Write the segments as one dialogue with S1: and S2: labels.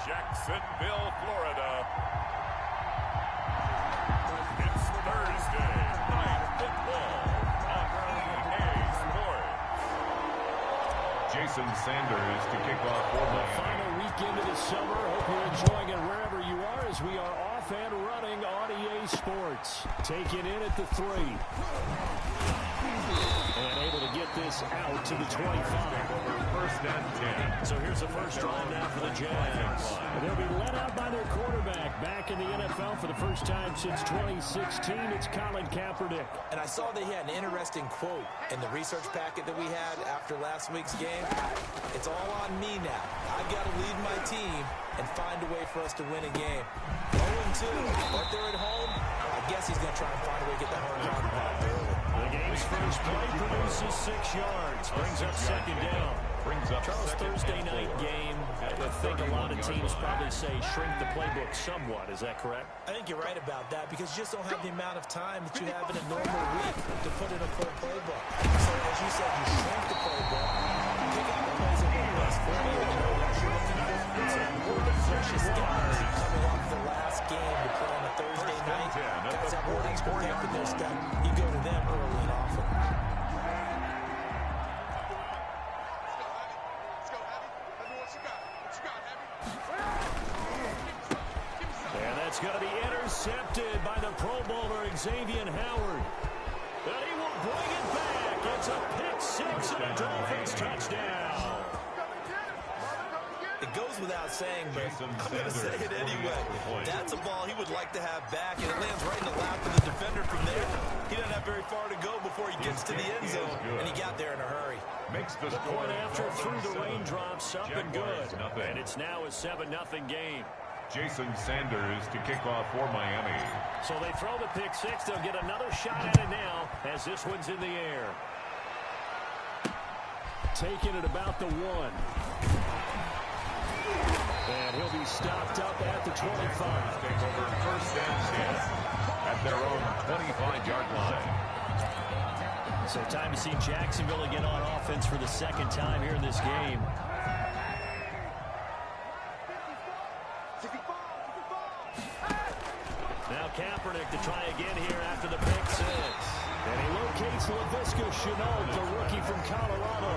S1: Jacksonville, Florida. It's Thursday Night Football on EA Sports.
S2: Jason Sanders to kick off for Miami.
S3: Final weekend of the summer. Hope you're enjoying it wherever you are as we are off and running on EA Sports. Taking in at the 3. And able to get this out to the 25.
S2: First and 10.
S3: So here's the first drive now for the Jags. They'll be led out by their quarterback. Back in the NFL for the first time since 2016, it's Colin Kaepernick.
S4: And I saw that he had an interesting quote in the research packet that we had after last week's game. It's all on me now. I've got to lead my team and find a way for us to win a game. 0-2, but they're at home. I guess he's going to try and find a way to get the home run early.
S3: The game's first play produces 6 yards. Brings up second down. Charles, Thursday night game, I think a lot of teams probably say shrink the playbook somewhat. Is that correct?
S4: I think you're right about that because you just don't have the amount of time that you have in a normal week to put in a full playbook. So as you said, you shrink the playbook, pick out the plays that work best for you, and know what you're looking for. It's the freshest guys coming off the last game to play on a Thursday night. Guys have warnings protecting their stuff. You go to them early and often.
S3: And that's going to be intercepted by the Pro Bowler, Xavier Howard. And he will bring it back. It's a pick-6 and a Dolphins touchdown.
S4: It goes without saying, but I'm going to say it anyway. That's a ball he would like to have back, and it lands right in the lap of the defender from there. He doesn't have very far to go before he gets to the end zone, and he got there in a hurry.
S2: Makes the
S3: point after through the raindrops up and good. And it's now a 7-0 game.
S2: Jason Sanders to kick off for Miami.
S3: So they throw the pick-6. They'll get another shot at it now as this one's in the air. Taking it about the 1. And he'll be stopped up at the 25.
S2: Take over first and 10 at their own 25-yard line.
S3: So time to see Jacksonville again on offense for the second time here in this game. Now Kaepernick to try again here after the pick-6. And he locates Laviska Shenault, the rookie from Colorado.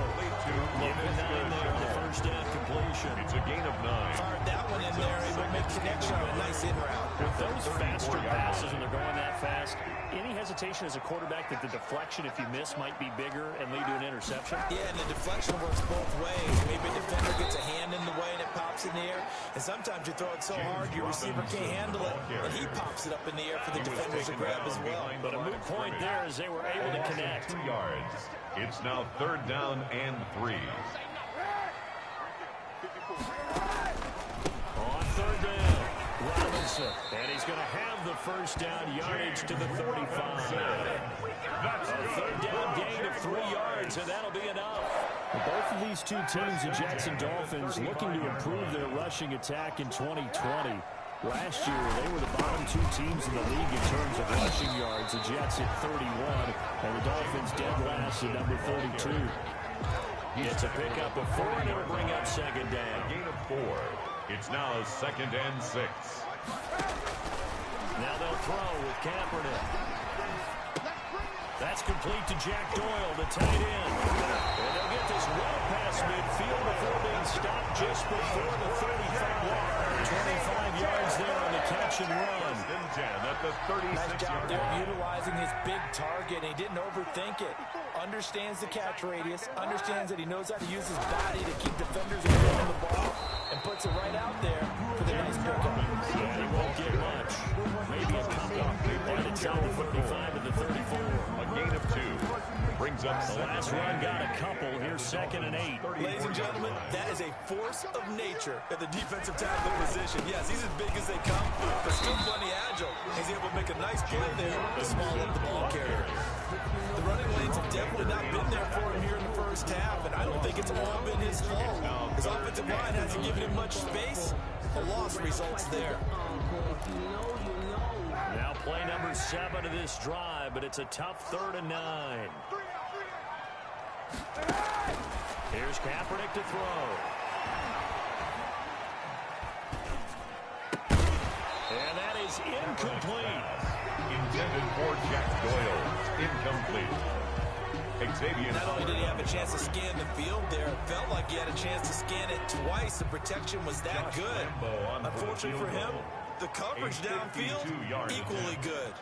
S3: Giving 9 there on the first down completion.
S2: It's a gain of 9.
S4: Fired that one in there. He would make connection on a nice in route.
S3: With those faster passes when they're going that fast, any hesitation as a quarterback that the deflection, if you miss, might be bigger and lead to an interception?
S4: Yeah, and the deflection works both ways. Maybe a defender gets a hand in the way and it pops in the air. And sometimes you throw it so hard your receiver can't handle it, and he pops it up in the air for the defenders to grab as well.
S3: But a moot point there as they were able to connect.
S2: 2 yards. It's now 3rd down and 3.
S3: On 3rd down, Robinson. And he's going to have the first down yardage to the 35. A 3rd down gain of 3 yards, and that'll be enough. Both of these two teams, the Jets and Dolphins, looking to improve their rushing attack in 2020. Last year, they were the bottom 2 teams in the league in terms of rushing yards. The Jets at 31, and the Dolphins dead last at number 32. It's a pickup of 4, and it'll bring up second down.
S2: A gain of 4. It's now 2nd and 6.
S3: Now they'll throw with Kaepernick. That's complete to Jack Doyle, the tight end. And they'll get this well past midfield before being stopped just before the 35. 25 yards there on the catch and run.
S2: At the 36
S4: nice job there utilizing his big target. He didn't overthink it. Understands the catch radius. Understands that he knows how to use his body to keep defenders from the ball. And puts it right out there for the nice pickup.
S3: Yeah, he won't get much. Maybe a couple. And it's on the 35 to the 34.
S2: A gain of 2. Brings up
S3: the last run got a couple. Here's 2nd and 8.
S4: Ladies and gentlemen, that is a force of nature at the defensive tackle position. Yes, he's as big as they come, but still plenty agile. He's able to make a nice play there to small up the ball carrier. The running lanes have definitely not been there for him here in the first half, and I don't think it's all been his fault. His offensive line hasn't given him much space. A loss results there.
S3: Now play number 7 of this drive, but it's a tough 3rd and 9. Here's Kaepernick to throw. is incomplete.
S2: Intended for Jack Doyle. Incomplete. Xavier.
S4: Not only did he have a chance to scan the field there, it felt like he had a chance to scan it twice. The protection was that good. Unfortunately for him, the coverage downfield, equally good.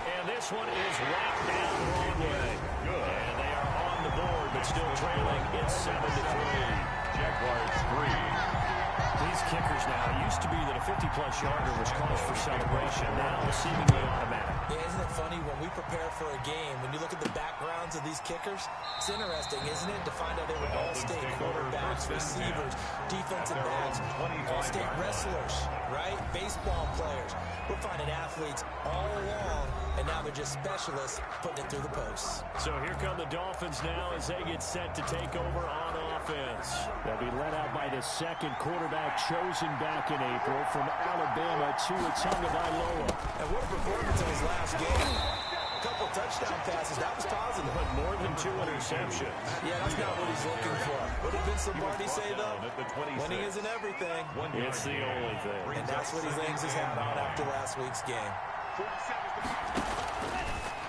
S3: And this one is whacked down the wrong way.
S2: Good.
S3: And they are on the board, but still trailing. It's 7-3.
S2: Jaguars 3.
S3: These kickers now, it used to be that a 50-plus yarder was cause for celebration. Now it's seemingly automatic.
S4: Yeah, isn't it funny when we prepare for a game, when you look at the backgrounds of these kickers, it's interesting, isn't it, to find out they were all-state quarterbacks, receivers, defensive backs, all-state wrestlers, right? Baseball players. We're finding athletes all along, and now they're just specialists putting it through the posts.
S3: So here come the Dolphins now as they get set to take over on offense. They'll be led out by the second quarterback chosen back in April from Alabama, Tua Tagovailoa.
S4: And what a performance in his last game. A couple touchdown passes, that was positive.
S3: But more than 2 interceptions.
S4: Yeah, that's not what he's looking for. What did Vince Lombardi say, though? Winning isn't everything.
S3: It's the only thing.
S4: And that's what he hangs his hat on after last week's game.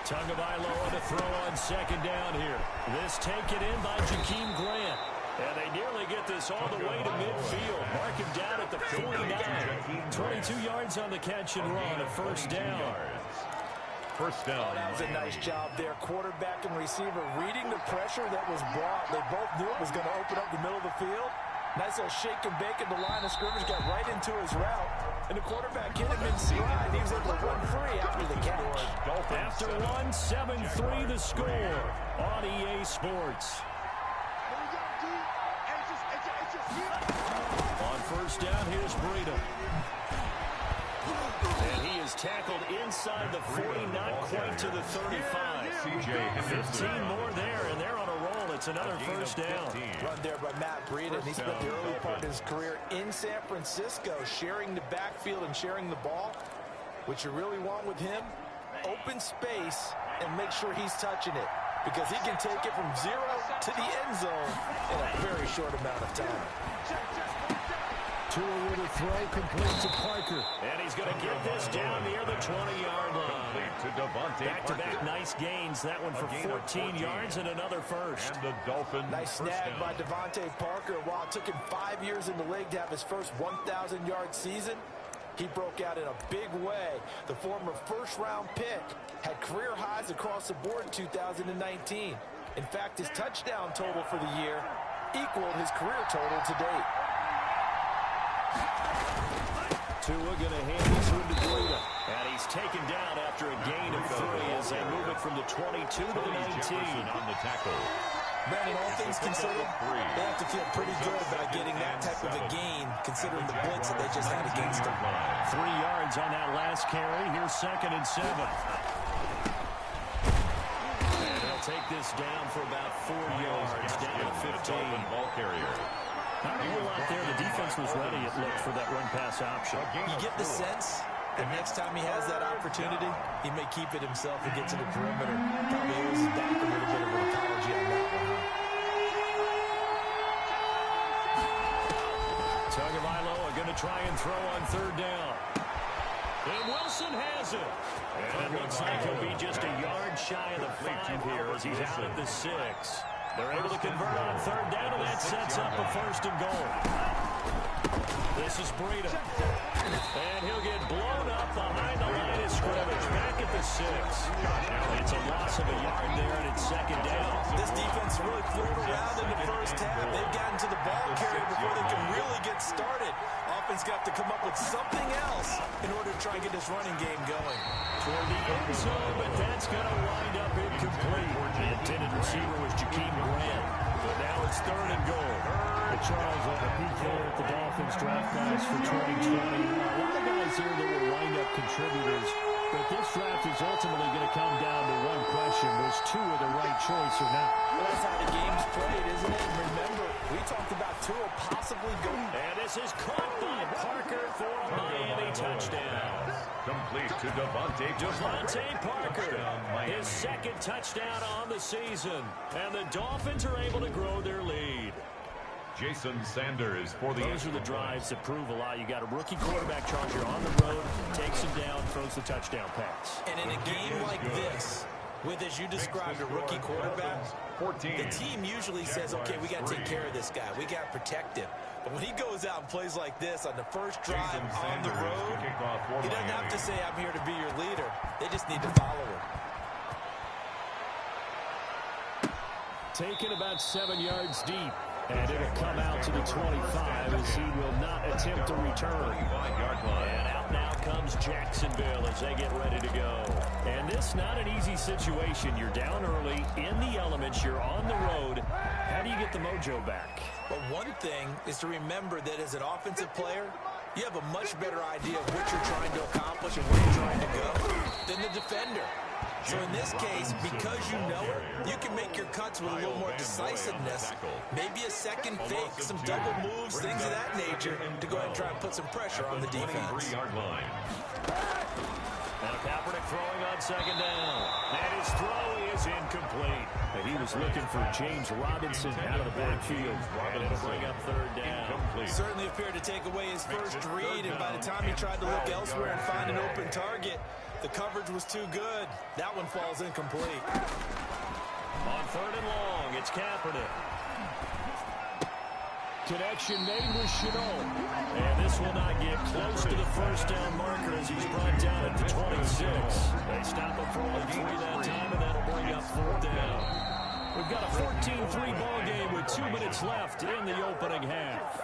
S3: Tagovailoa to throw on second down here. This taken in by Jakeem Grant. And they nearly get this all the way to midfield. Mark him down at the 49. 22 yards on the catch and run, a first down.
S2: First down.
S4: That was a nice job there. Quarterback and receiver reading the pressure that was brought. They both knew it was going to open up the middle of the field. Nice little shake and bake at the line of scrimmage. Got right into his route. And the quarterback hit him in stride. He was able to run free after the catch.
S3: After 7-3 the score on EA Sports. On first down, here's Breida. And he is tackled inside the 40, not quite to the 35. 15 more there, and they're on a roll. It's another first down.
S4: Run there by Matt Breida, and he spent the early part of his career in San Francisco, sharing the backfield and sharing the ball. What you really want with him, open space and make sure he's touching it, because he can take it from 0 to the end zone in a very short amount of time.
S3: Tua with a throw complete to Parker. And he's going to get this down near the 20-yard line. Back-to-back nice gains. That one for 14 yards and another first.
S2: And the Dolphins.
S4: Nice snag by Devontae Parker. While it took him 5 years in the league to have his first 1,000-yard season, he broke out in a big way. The former first-round pick had career highs across the board in 2019. In fact, his touchdown total for the year equaled his career total to date.
S3: Tua going to hand this one to Breida. And he's taken down after a gain of 3 as they move it from the 22 to the 19.
S2: On the tackle.
S4: Brandon, all things considered, they have to feel pretty good about getting that type of a gain, considering the blitz that they just had against them.
S3: 3 yards on that last carry. Here's 2nd and 7. And they'll take this down for about 4 yards, down to 15.
S2: Ball carrier.
S3: Not a whole lot there. The defense was ready, it looked, for that run-pass option.
S4: You get the sense that next time he has that opportunity, he may keep it himself and get to the perimeter. Probably owes his back a little bit of an apology on that one.
S3: Tagovailoa going to try and throw on 3rd down. And Wilson has it. And it looks like he'll be just a yard shy of the 5 here as he's out at the 6. They're able to convert on 3rd down, and that sets up a 1st and goal. This is Breida. And he'll get blown up behind the line of scrimmage. Back at the 6. It's a loss of a yard there, and it's 2nd down.
S4: This defense really flew around in the first half. They've gotten to the ball carrier before they can really get started. Offense got to come up with something else in order to try and get this running game going.
S3: Toward the end zone, but that's going to wind up incomplete. The intended receiver was Jakeem Grant. But now it's 3rd and goal. Charles, a peek there at the Dolphins draft guys for 2020. A lot of guys here that were wind-up contributors, but this draft is ultimately going to come down to one question. Was Tua the right choice or not?
S4: Well, that's how the game's played, isn't it? And remember, we talked about Tua possibly going.
S3: And this is caught by Parker for a Miami touchdown.
S2: Complete to
S3: Devontae Parker. His 2nd touchdown on the season. And the Dolphins are able to grow their lead.
S2: Jason Sanders for the
S3: Those are the drives that prove a lot. You got a rookie quarterback charger on the road, takes him down, throws the touchdown pass.
S4: And in a game like this, with, as you described, a rookie quarterback, the team usually says, okay, we got to take care of this guy. We got to protect him. But when he goes out and plays like this on the first drive on the road, he doesn't have to say, I'm here to be your leader. They just need to follow him.
S3: Taken about 7 yards deep. And it'll come out to the 25 as he will not attempt to return. And out now comes Jacksonville as they get ready to go. And this not an easy situation. You're down early, in the elements, you're on the road. How do you get the mojo back?
S4: Well, one thing is to remember that as an offensive player, you have a much better idea of what you're trying to accomplish and where you're trying to go than the defender. So in this case, because you know it, you can make your cuts with a little more decisiveness. Maybe a second fake, some double moves, things of that nature to go ahead and try and put some pressure on the defense.
S3: And Kaepernick throwing on second down. And his throw is incomplete. And he was looking for James Robinson out of the backfield. And it'll bring up third down.
S4: Certainly appeared to take away his first read, and by the time he tried to look elsewhere and find an open target, the coverage was too good. That one falls incomplete.
S3: On third and long, it's Kaepernick. Connection made with Chenault. And this will not get close to the first down marker as he's brought down at the 26. They stop him for only 3 that time, and that'll bring up fourth down. We've got a 14-3 ball game with 2 minutes left in the opening half.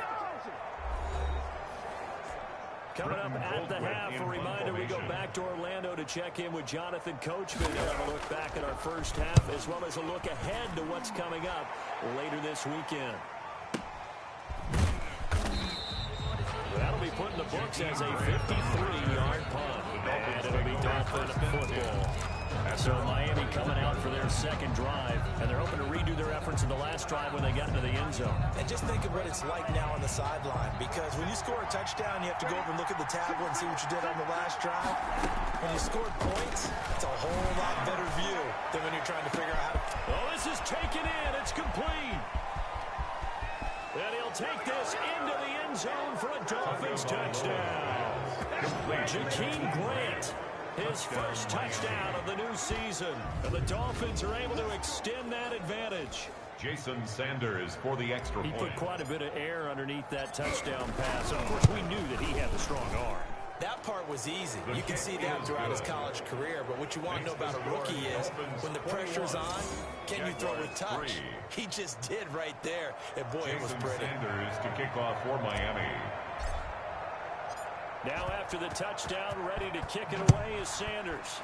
S3: Coming up at the half, a reminder, we go back to Orlando to check in with Jonathan Coachman and have a look back at our first half, as well as a look ahead to what's coming up later this weekend. That'll be put in the books as a 53-yard punt. And it'll be Dolphin football. So Miami coming out for their second drive, and they're hoping to redo their efforts in the last drive when they got into the end zone.
S4: And just think of what it's like now on the sideline, because when you score a touchdown, you have to go over and look at the tablet and see what you did on the last drive. When you scored points, it's a whole lot better view than when you're trying to figure out how to...
S3: Oh, this is taken in. It's complete. And he'll take this into the end zone for a Dolphins touchdown. Jakeem Grant, his first touchdown of the new season. And the Dolphins are able to extend that advantage.
S2: Jason Sanders for the extra point.
S3: He put quite a bit of air underneath that touchdown pass. Of course, we knew that he had the strong arm.
S4: That part was easy. You can see that throughout his college career. But what you want to know about a rookie is when the pressure's on, can you throw with touch? He just did right there. And boy, it was pretty.
S2: Sanders to kick off for Miami.
S3: Now after the touchdown, ready to kick it away is Sanders.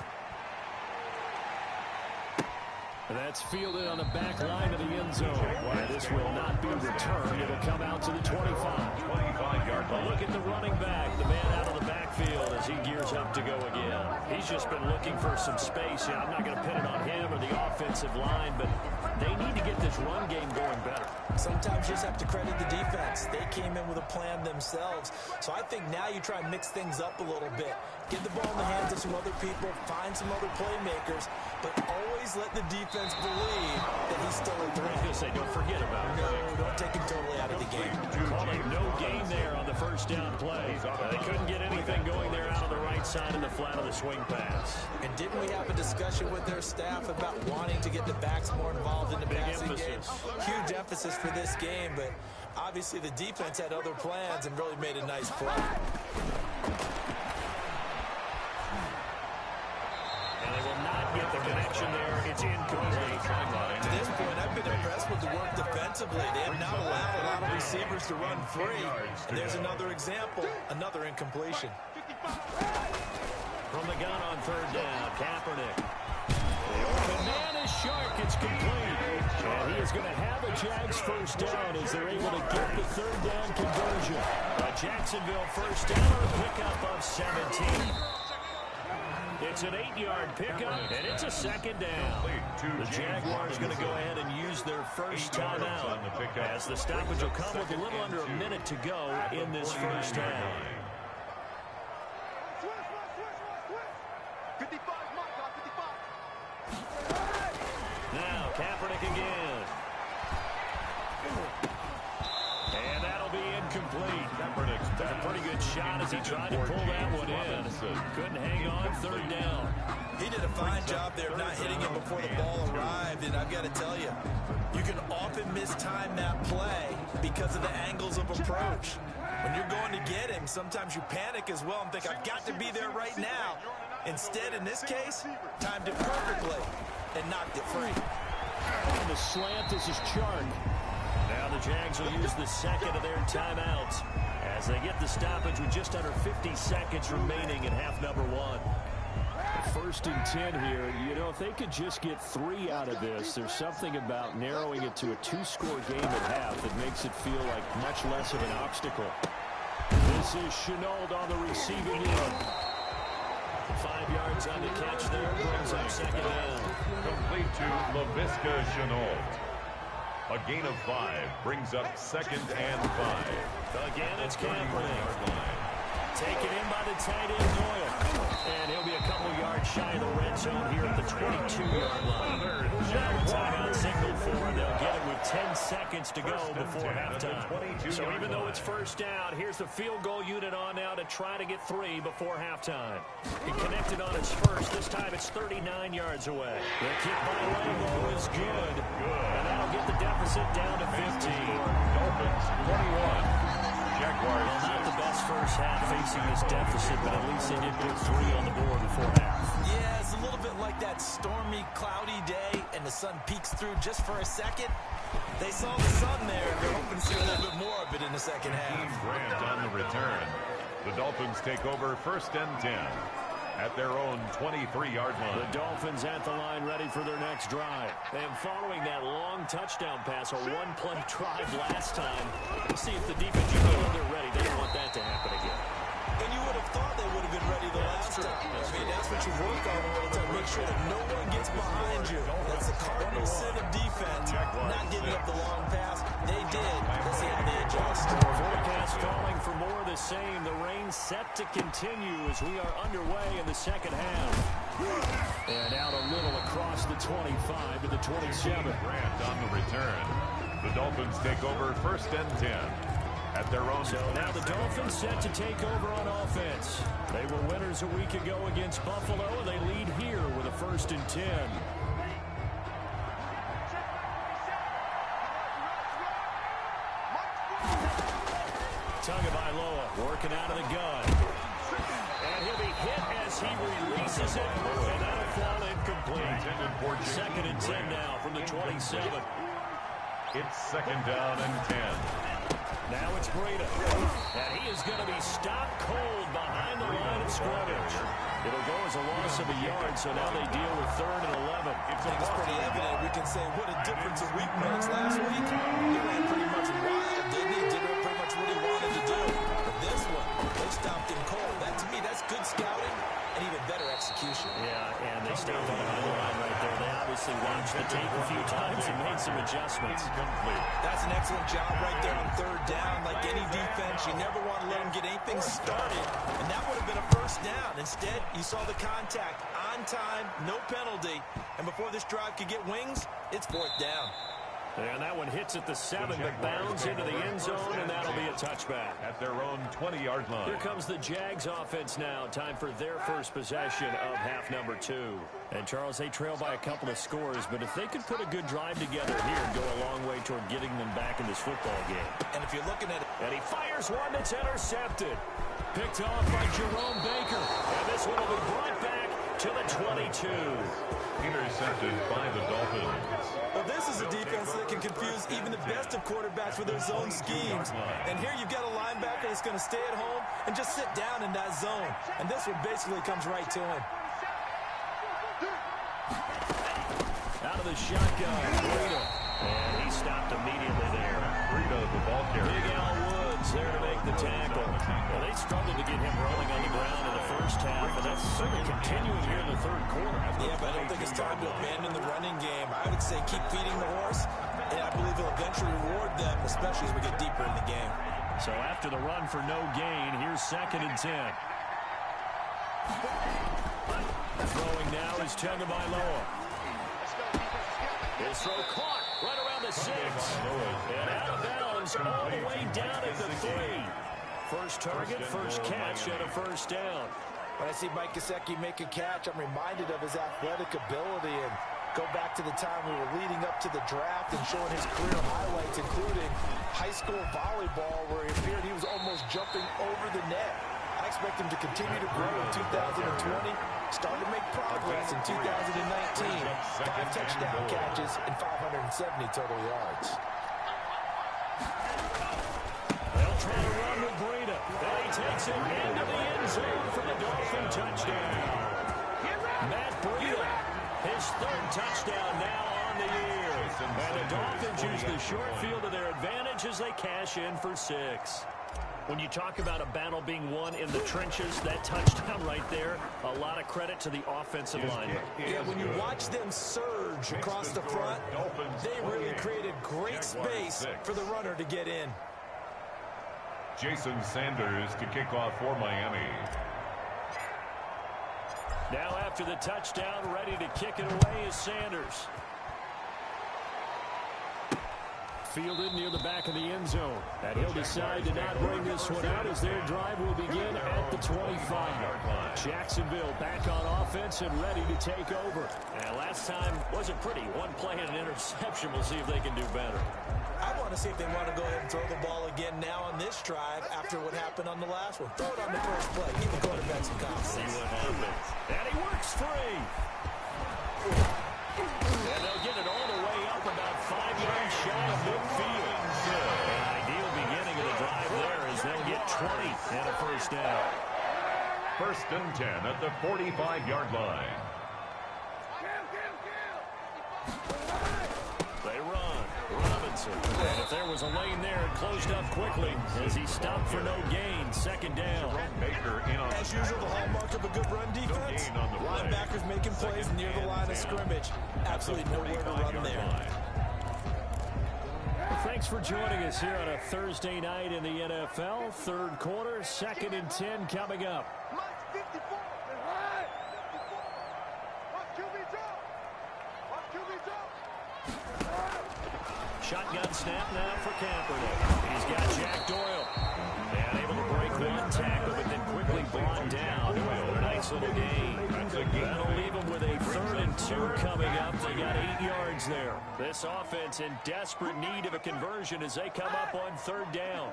S3: And that's fielded on the back line of the end zone. Why, this will not be returned. It'll come out to the 25.
S2: 25-yard line.
S3: Look at the running back, the man out of the backfield as he gears up to go again. He's just been looking for some space. I'm not going to pin it on him or the offensive line, but they need to get this run game going better.
S4: Sometimes you just have to credit the defense. They came in with a plan themselves. So I think now you try and mix things up a little bit. Get the ball in the hands of some other people, find some other playmakers, but always let the defense believe that he's still a threat.
S3: I was going to say, don't forget about him.
S4: No, don't take him totally out of the game.
S3: Calling no gain there on the first down play. They couldn't get anything going there out on the right side in the flat of the swing pass.
S4: And didn't we have a discussion with their staff about wanting to get the backs more involved in the passing game? Huge emphasis for this game, but obviously the defense had other plans and really made a nice play.
S3: And they will not get the connection there. It's incomplete.
S4: To this point, I've been impressed with the work defensively. They have not allowed a lot of receivers to run free. And there's another example, another incompletion.
S3: From the gun on third down, Kaepernick. The man is sharp. It's complete. And he is going to have a Jags first down as they're able to get the third down conversion. A Jacksonville first down, a pickup of 17. It's an 8-yard pickup, and it's a second down. The Jaguars going to go ahead and use their first timeout as the stoppage will come with a little under a minute to go in this first half. Now, Kaepernick again. incomplete. A pretty good shot as he tried to pull that one in. Couldn't hang on, third down.
S4: He did a fine job there of not hitting him before the ball arrived, and I've got to tell you, you can often mistime that play because of the angles of approach. When you're going to get him, sometimes you panic as well and think, I've got to be there right now. Instead, in this case, timed it perfectly and knocked it free.
S3: On the slant, this is Chark. Now the Jags will use the second of their timeouts as they get the stoppage with just under 50 seconds remaining in half number one. First and 10 here. You know, if they could just get 3 out of this, there's something about narrowing it to a 2-score game at half that makes it feel like much less of an obstacle. This is Chenault on the receiving end. 5 yards on the catch there, brings up second down.
S2: Complete to LaVisca Chenault. A gain of 5 brings up second and 5.
S3: Again, it's Kaepernick. Taken in by the tight end, Doyle. And he'll be a couple yards shy of the red zone here at the 22-yard line. Now the timeout signaled for, and they'll get it with 10 seconds to go before halftime. So even though it's first down, here's the field goal unit on now to try to get 3 before halftime. He connected on his first. This time it's 39 yards away. The kick by Lego is good. And that'll get the deficit down to 15.
S2: Dolphins 21. Jaguars.
S3: Well, not the best first half facing this deficit, but at least they did put 3 on the board before half.
S4: Yeah, it's a little bit like that stormy, cloudy day, and the sun peeks through just for a second. They saw the sun there, and they're hoping to see a little bit more of it in the second half.
S2: Grant on the return. The Dolphins take over first and 10 at their own 23-yard line.
S3: The Dolphins at the line ready for their next drive. And following that long touchdown pass, a one-play drive last time, let's see if the defense, you know they're ready. They don't want that to happen again.
S4: And you would have thought they would have been ready the last time. I mean, that's what you work on all the time. Make sure that no one gets behind you. That's the cardinal sin of defense. Not giving up the long pass. They did. Let's see how they adjust.
S3: Forecast calling for more of the same. The rain set to continue as we are underway in the second half. And out a little across the 25 to the 27.
S2: Grant on the return. The Dolphins take over first and 10 at their own.
S3: So now the Dolphins set to take over on offense. They were winners a week ago against Buffalo, and they lead here with a first and 10. Tagovailoa working out of the gun. And he'll be hit as he releases it, and that'll fall incomplete. Second and 10 now from the 27.
S2: It's second down and 10.
S3: Now it's Breida. And he is going to be stopped cold behind the line of scrimmage. It'll go as a loss of a yard, so now they deal with third and 11.
S4: I think it's pretty evident. We can say what a difference a week makes. Last week, he ran pretty much wild, didn't he? Did pretty much what he wanted to do. But this one, they stopped him cold. That, to me, that's good scouting and even better execution.
S3: Yeah, and they stopped him behind the line right there. They obviously watched the tape a few times and made some adjustments.
S4: That's an excellent job right there on third down. Like any defense, you never want to let them get anything started. And that would have been a first down. Instead, you saw the contact on time, no penalty. And before this drive could get wings, it's fourth down.
S3: And that one hits at the 7, but bounds into the end zone, and that'll be a touchback.
S2: At their own 20-yard line.
S3: Here comes the Jags offense now. Time for their first possession of half number 2. And, Charles, they trail by a couple of scores, but if they could put a good drive together here and go a long way toward getting them back in this football game.
S4: And if you're looking at it.
S3: And he fires one that's intercepted. Picked off by Jerome Baker. And this one will be brought back to the 22.
S2: Intercepted by the Dolphins.
S4: Well, this is a defense that can confuse even the best of quarterbacks with their zone schemes. And here you've got a linebacker that's going to stay at home and just sit down in that zone. And this one basically comes right to him.
S3: Out of the shotgun, Breida. And he stopped immediately there.
S2: Breida, the ball carrier.
S3: Big Al Woods there to make the tackle. Well, they struggled to get him rolling on the ground in the first half, and that's certainly continuing here in the third quarter.
S4: Yeah, but I don't think it's time to abandon the running game. I would say keep feeding the horse, and I believe it'll eventually reward them, especially as we get deeper in the game.
S3: So after the run for no gain, here's second and 10. Throwing now is Tagovailoa. His throw caught. right around the 6. And out of bounds all the way down at the 3. First target, first catch, and a first down.
S4: When I see Mike Gesicki make a catch, I'm reminded of his athletic ability, and go back to the time we were leading up to the draft and showing his career highlights, including high school volleyball, where it appeared he was almost jumping over the net. I expect him to continue to grow in 2020, start to make progress in 2019. 5 touchdown catches and 570 total yards.
S3: They'll try to run with Breida. Then he takes it into the end zone for the Dolphin touchdown. Matt Breida, his 3rd touchdown now on the year. And the Dolphins use the short field to their advantage as they cash in for 6. When you talk about a battle being won in the trenches, that touchdown right there, a lot of credit to the offensive line.
S4: Yeah, when you watch them surge across the front, they really created great space for the runner to get in.
S2: Jason Sanders to kick off for Miami.
S3: Now after the touchdown, ready to kick it away is Sanders. Fielded near the back of the end zone. And he'll decide to not bring this one out as their drive will begin at the 25. Jacksonville back on offense and ready to take over. And last time wasn't pretty. One play and an interception. We'll see if they can do better.
S4: I want to see if they want to go ahead and throw the ball again now on this drive after what happened on the last one. Throw it on the first play. Give the quarterback some confidence.
S3: See what happens. And he works free. And they'll get it all the way up about 5 yards shy of midfield. An ideal beginning of the drive there as they'll get 20 and a first down.
S2: 1st and 10 at the 45-yard line.
S3: They run. Robinson. And if there was a lane there, it closed up quickly as he stopped for no gain. 2nd down.
S4: As usual, the hallmark of a good run defense. Linebackers making plays near the line of scrimmage. Absolutely nowhere to run there.
S3: Thanks for joining us here on a Thursday night in the NFL. 3rd quarter, 2nd and 10 coming up. Shotgun snap now for Kaepernick. He's got Jack Doyle. And able to break one tackle, but then quickly brought down. A nice little gain. That'll leave him with a 3rd and 2 coming up. They got 8 yards there. This offense in desperate need of a conversion as they come up on 3rd down.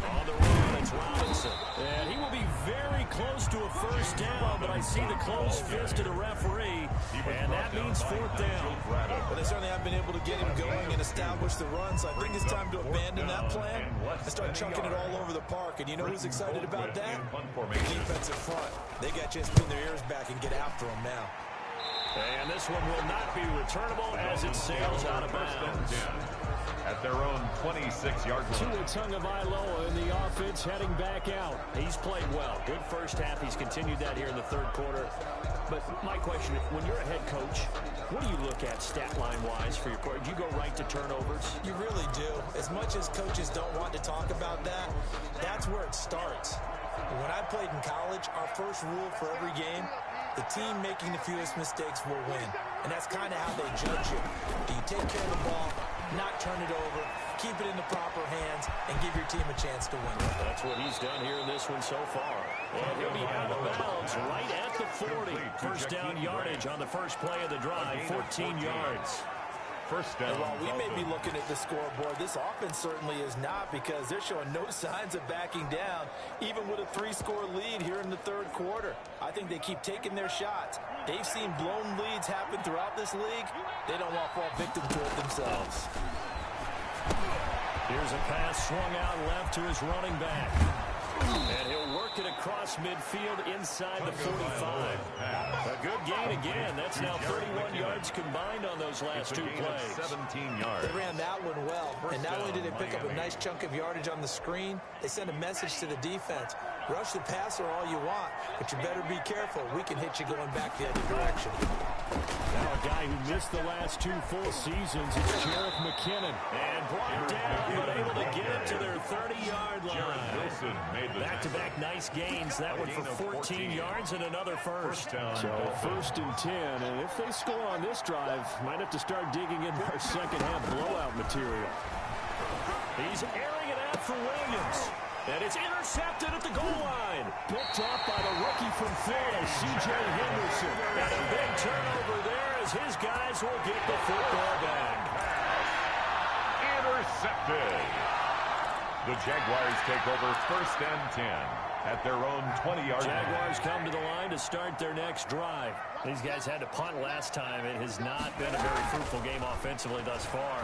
S3: On the run, it's Robinson. And he will be very close to a first down, but I see the closed fist of the referee, and that means 4th down.
S4: Well, they certainly haven't been able to get him going and establish the run, so I think it's time to abandon that plan and start chucking it all over the park. And you know who's excited about that? The defensive front. They got a chance to pin their ears back and get after him now.
S3: And this one will not be returnable as it sails out of bounds.
S2: At their own 26-yard line.
S3: Tua Tagovailoa in the offense heading back out. He's played well. Good first half. He's continued that here in the 3rd quarter. But my question, when you're a head coach, what do you look at stat line-wise for your quarter? Do you go right to turnovers?
S4: You really do. As much as coaches don't want to talk about that, that's where it starts. When I played in college, our first rule for every game, the team making the fewest mistakes will win. And that's kind of how they judge you. Do you take care of the ball, not turn it over, keep it in the proper hands, and give your team a chance to win?
S3: That's what he's done here in this one so far. And he'll be out of bounds right at the 40. First down yardage on the first play of the drive, 14 yards.
S2: First down.
S4: And while we may be looking at the scoreboard, this offense certainly is not, because they're showing no signs of backing down, even with a 3-score lead here in the 3rd quarter. I think they keep taking their shots. They've seen blown leads happen throughout this league. They don't want to fall victim to it themselves.
S3: Here's a pass swung out left to his running back. And he'll work it across midfield inside the 45. A good gain again. That's now 31 yards combined on those last 2 plays.
S2: 17 yards.
S4: They ran that one well. And not only did they pick up a nice chunk of yardage on the screen, they sent a message to the defense. Rush the passer all you want, but you better be careful. We can hit you going back the other direction.
S3: Now a guy who missed the last 2 full seasons, it's Jareth McKinnon. And brought down, but able to get it to their 30-yard line. Back-to-back nice gains. That one for 14 yards and another first. So 1st and 10, and if they score on this drive, might have to start digging into our second-half blowout material. He's airing it out for Williams. And it's intercepted at the goal line. Picked off by the rookie from Florida, C.J. Henderson. And a big turnover there as his guys will get the football back.
S2: Intercepted. The Jaguars take over 1st and 10 at their own 20-yard line.
S3: Jaguars come to the line to start their next drive. These guys had to punt last time. It has not been a very fruitful game offensively thus far.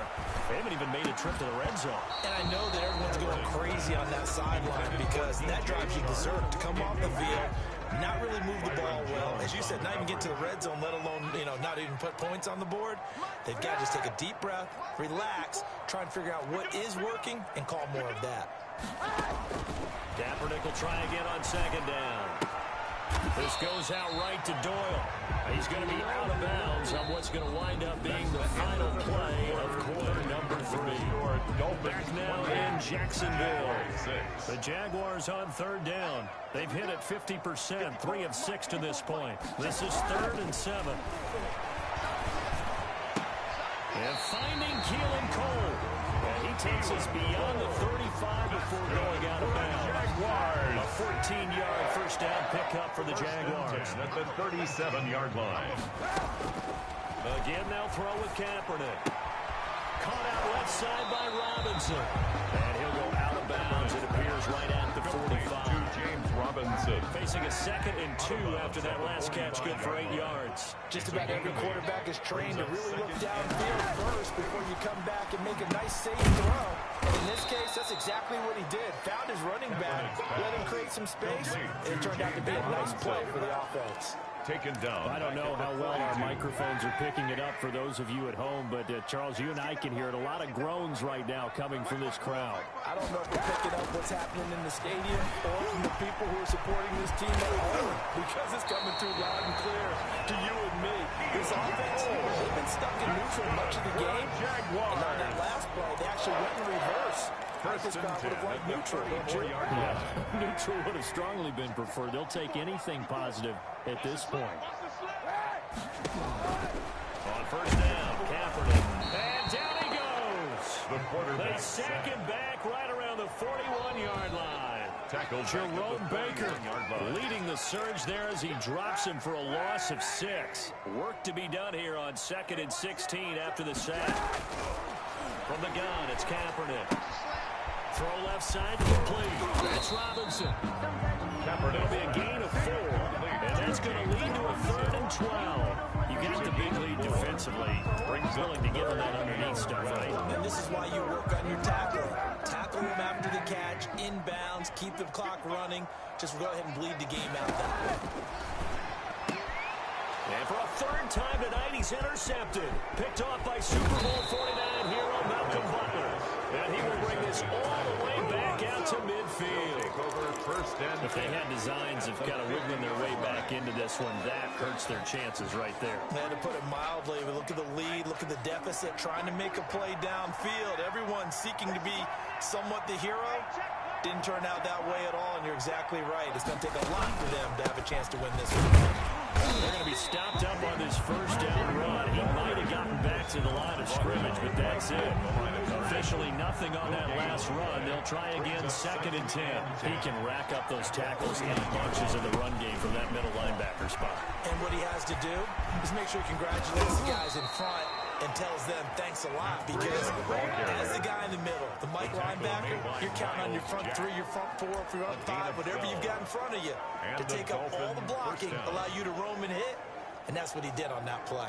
S3: They haven't even made a trip to the red zone.
S4: And I know that everyone's going crazy on that sideline because that drives you berserk to come off the field, not really move the ball well. As you said, not even get to the red zone, let alone, not even put points on the board. They've got to just take a deep breath, relax, try and figure out what is working, and call more of that.
S3: Kaepernick will try again on 2nd down. This goes out right to Doyle. He's going to be out of bounds on what's going to wind up being the final play of quarter number 3. Back now in Jacksonville. The Jaguars on 3rd down. They've hit it 50%, 3 of 6 to this point. This is 3rd and 7. And finding Keelan Cole. And he takes us beyond the 35 before going out of bounds. A 14-yard first down pickup for the Jaguars.
S2: At the 37-yard line.
S3: Again, they'll throw with Kaepernick. Caught out left side by Robinson. And he'll go out of bounds. It appears right at the 45.
S2: James Robinson.
S3: Facing a 2nd and 2 after that last catch, good for 8 yards.
S4: Just about every quarterback is trained to really look downfield first before you come back and make a nice safe throw. And in this case, that's exactly what he did. Found his running back, let him create some space, and it turned out to be a nice play for the offense.
S2: Taken down.
S3: I don't know how well our microphones are picking it up for those of you at home, but Charles, you and I can hear it. A lot of groans right now coming from this crowd.
S4: I don't know if we're picking up what's happening in the stadium or from the people who are supporting this team at home, because it's coming through loud and clear to you and me. This offense, they've been stuck in neutral much of the game, and on that last play, they actually went in reverse. This crowd would have liked neutral, don't you?
S3: Yeah, neutral would have strongly been preferred. They'll take anything positive at this point. On 1st down, Kaepernick. And down he goes.
S2: The quarterback.
S3: They sack him back right around the 41-yard line.
S2: Tackle
S3: Jerome Baker leading the surge there as he drops him for a loss of 6. Work to be done here on 2nd and 16 after the sack. From the gun, it's Kaepernick. Throw left side complete. That's Robinson. That'll be a gain of 4. And that's going to lead to a 3rd and 12. You got the big lead defensively. Willing to give them that underneath stuff, right?
S4: And this is why you work on your tackling. Tackle them after the catch, inbounds, keep the clock running. Just go ahead and bleed the game out that way.
S3: And for a 3rd time tonight, he's intercepted. Picked off by Super Bowl 49 hero Malcolm Butler. And he will bring this all the way back out to midfield. If they had designs of kind of wiggling their way back into this one, that hurts their chances right there.
S4: And to put it mildly, we look at the lead, look at the deficit, trying to make a play downfield. Everyone seeking to be somewhat the hero. Didn't turn out that way at all, and you're exactly right. It's going to take a lot for them to have a chance to win this one.
S3: They're going to be stopped up on this first down run. He might have gotten back to the line of scrimmage, but that's it. Officially nothing on that last run. They'll try again 2nd and 10. He can rack up those tackles in bunches in the run game from that middle linebacker spot.
S4: And what he has to do is make sure he congratulates the guys in front and tells them thanks a lot, because as the guy in the middle, the Mike linebacker, you're counting on your front 3, your front 4, your front 5, whatever you've got in front of you to take up all the blocking, allow you to roam and hit, and that's what he did on that play.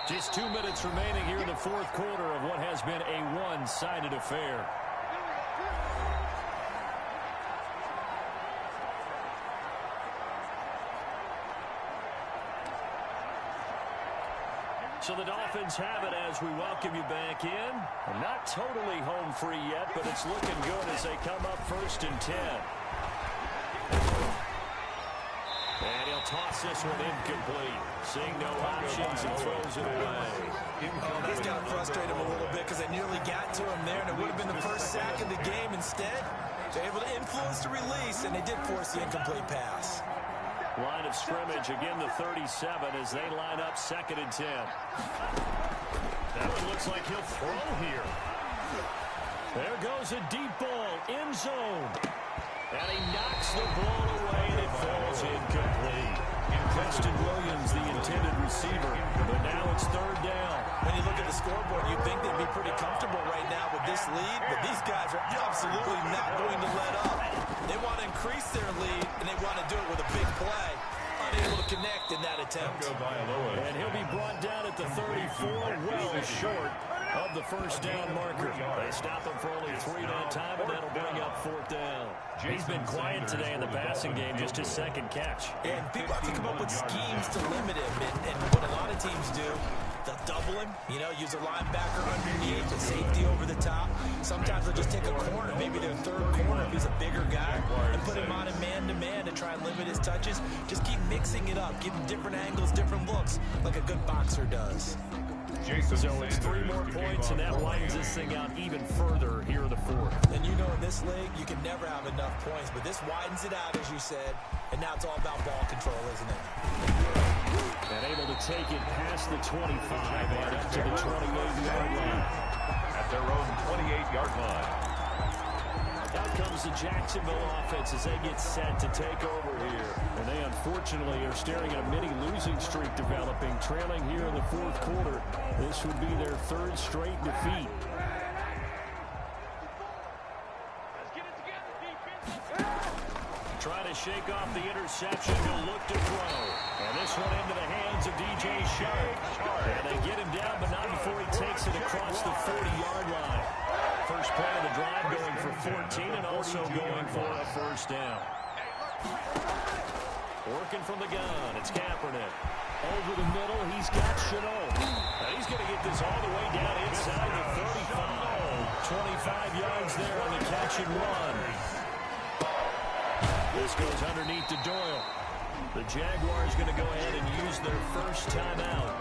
S3: Just 2 minutes remaining here in the 4th quarter of what has been a one-sided affair. So the Dolphins have it as we welcome you back in. Not totally home free yet, but it's looking good as they come up 1st and 10. And he'll toss this one incomplete. Seeing no options and throws it away.
S4: Oh, that's got to frustrate him a little bit because they nearly got to him there, and it would have been the first sack of the game. Instead, they're able to influence the release, and they did force the incomplete pass.
S3: Line of scrimmage, again the 37 as they line up 2nd and 10. That one looks like he'll throw here. There goes a deep ball, end zone. And he knocks the ball away, and it falls incomplete. Preston Williams, the intended receiver, but now it's 3rd down.
S4: When you look at the scoreboard, you'd think they'd be pretty comfortable right now with this lead, but these guys are absolutely not going to let up. They want to increase their lead, and they want to do it with a big play. Unable to connect in that attempt.
S3: And he'll be brought down at the 34, well short of the 1st down marker. They stop him for only 3 that time, and that'll bring up 4th down. He's been quiet today in the passing game, just his 2nd catch.
S4: And people have to come up with schemes to limit him, and what a lot of teams do, they'll double him, use a linebacker underneath, a safety over the top. Sometimes they'll just take a corner, maybe their 3rd corner if he's a bigger guy, and put him on a man-to-man to try and limit his touches. Just keep mixing it up, give him different angles, different looks, like a good boxer does.
S3: So it's 3 more points, and that widens this thing out even further here in the 4th.
S4: And in this league, you can never have enough points, but this widens it out, as you said, and now it's all about ball control, isn't it?
S3: And able to take it past the 25 and up to the 28-yard line.
S2: At their own 28-yard line.
S3: Out comes the Jacksonville offense as they get set to take over here. And they unfortunately are staring at a mini losing streak developing, trailing here in the 4th quarter. This would be their 3rd straight defeat. Trying to shake off the interception. He'll look to throw. And this one into the hands of DJ Shark. And they get him down, but not before he takes it across the 40-yard line. First play of the drive going for 14 and also going for a 1st down. Working from the gun. It's Kaepernick. Over the middle, he's got Chenault. And he's going to get this all the way down inside the 35. 25 yards there on the catch and run. This goes underneath to Doyle. The Jaguars going to go ahead and use their first timeout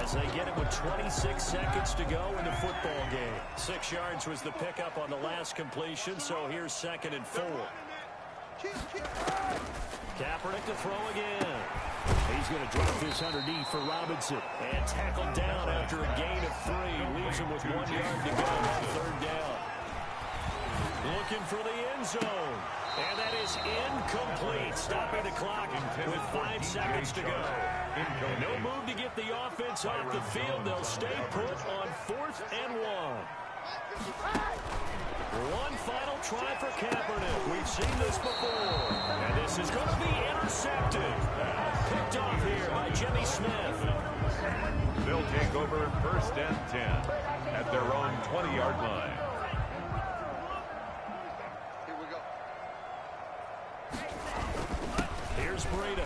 S3: as they get it with 26 seconds to go in the football game. 6 yards was the pickup on the last completion, so here's 2nd and 4. Kaepernick to throw again. He's going to drop this underneath for Robinson. And tackled down after a gain of 3. Leaves him with 1 yard to go on 3rd down. Looking for the end zone. And that is incomplete. Stopping the clock with 5 seconds to go. No move to get the offense off the field. They'll stay put on 4th and 1. One final try for Kaepernick. We've seen this before. And this is going to be intercepted. Picked off here by Jimmy Smith.
S2: They'll take over 1st and 10 at their own 20-yard line.
S3: Here's Breda.